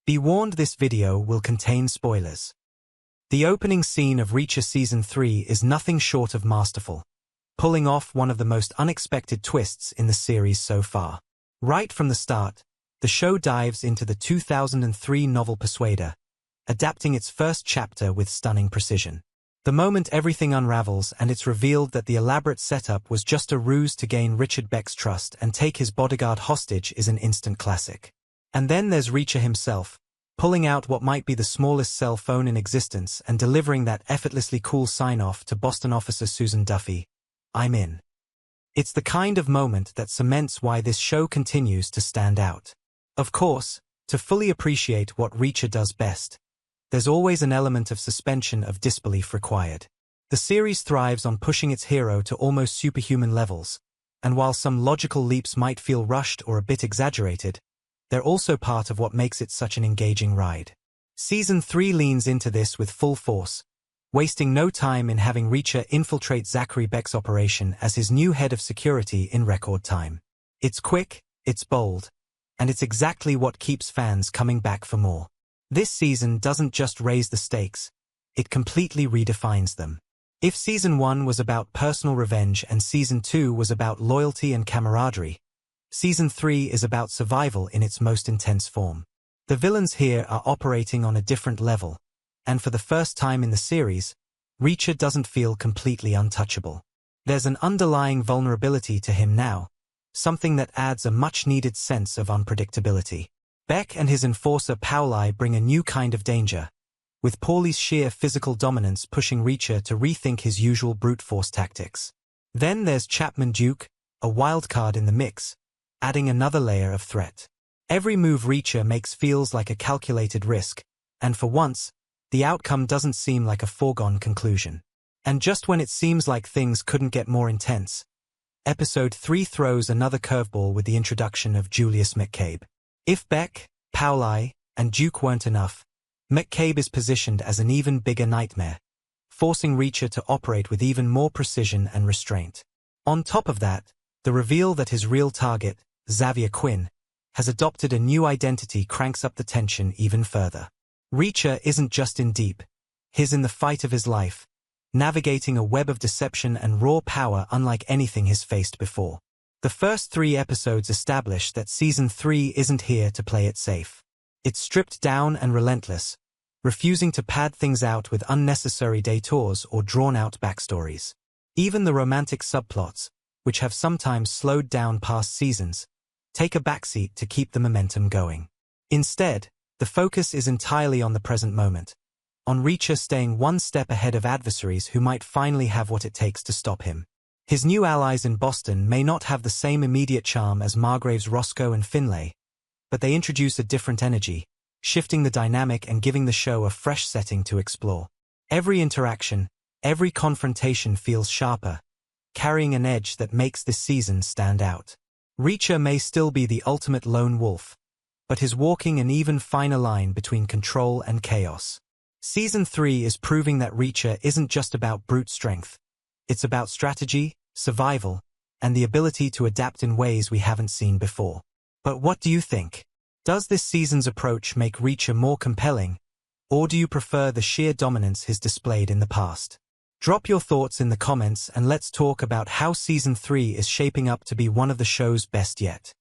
Be warned, this video will contain spoilers. The opening scene of Reacher Season 3 is nothing short of masterful, pulling off one of the most unexpected twists in the series so far. Right from the start, the show dives into the 2003 novel Persuader, adapting its first chapter with stunning precision. The moment everything unravels and it's revealed that the elaborate setup was just a ruse to gain Richard Beck's trust and take his bodyguard hostage is an instant classic. And then there's Reacher himself, pulling out what might be the smallest cell phone in existence and delivering that effortlessly cool sign-off to Boston officer Susan Duffy, "I'm in." It's the kind of moment that cements why this show continues to stand out. Of course, to fully appreciate what Reacher does best, there's always an element of suspension of disbelief required. The series thrives on pushing its hero to almost superhuman levels, and while some logical leaps might feel rushed or a bit exaggerated, they're also part of what makes it such an engaging ride. Season 3 leans into this with full force, wasting no time in having Reacher infiltrate Zachary Beck's operation as his new head of security in record time. It's quick, it's bold, and it's exactly what keeps fans coming back for more. This season doesn't just raise the stakes, it completely redefines them. If Season 1 was about personal revenge and Season 2 was about loyalty and camaraderie, Season 3 is about survival in its most intense form. The villains here are operating on a different level, and for the first time in the series, Reacher doesn't feel completely untouchable. There's an underlying vulnerability to him now, something that adds a much-needed sense of unpredictability. Beck and his enforcer Pauli bring a new kind of danger, with Paulie's sheer physical dominance pushing Reacher to rethink his usual brute force tactics. Then there's Chapman Duke, a wildcard in the mix, adding another layer of threat. Every move Reacher makes feels like a calculated risk, and for once, the outcome doesn't seem like a foregone conclusion. And just when it seems like things couldn't get more intense, Episode 3 throws another curveball with the introduction of Julius McCabe. If Beck, Pauli, and Duke weren't enough, McCabe is positioned as an even bigger nightmare, forcing Reacher to operate with even more precision and restraint. On top of that, the reveal that his real target, Xavier Quinn, has adopted a new identity cranks up the tension even further. Reacher isn't just in deep, he's in the fight of his life, navigating a web of deception and raw power unlike anything he's faced before. The first 3 episodes establish that Season 3 isn't here to play it safe. It's stripped down and relentless, refusing to pad things out with unnecessary detours or drawn-out backstories. Even the romantic subplots, which have sometimes slowed down past seasons, take a backseat to keep the momentum going. Instead, the focus is entirely on the present moment, on Reacher staying one step ahead of adversaries who might finally have what it takes to stop him. His new allies in Boston may not have the same immediate charm as Margrave's Roscoe and Finlay, but they introduce a different energy, shifting the dynamic and giving the show a fresh setting to explore. Every interaction, every confrontation feels sharper, carrying an edge that makes this season stand out. Reacher may still be the ultimate lone wolf, but he's walking an even finer line between control and chaos. Season 3 is proving that Reacher isn't just about brute strength. It's about strategy, survival, and the ability to adapt in ways we haven't seen before. But what do you think? Does this season's approach make Reacher more compelling, or do you prefer the sheer dominance he's displayed in the past? Drop your thoughts in the comments and let's talk about how Season 3 is shaping up to be one of the show's best yet.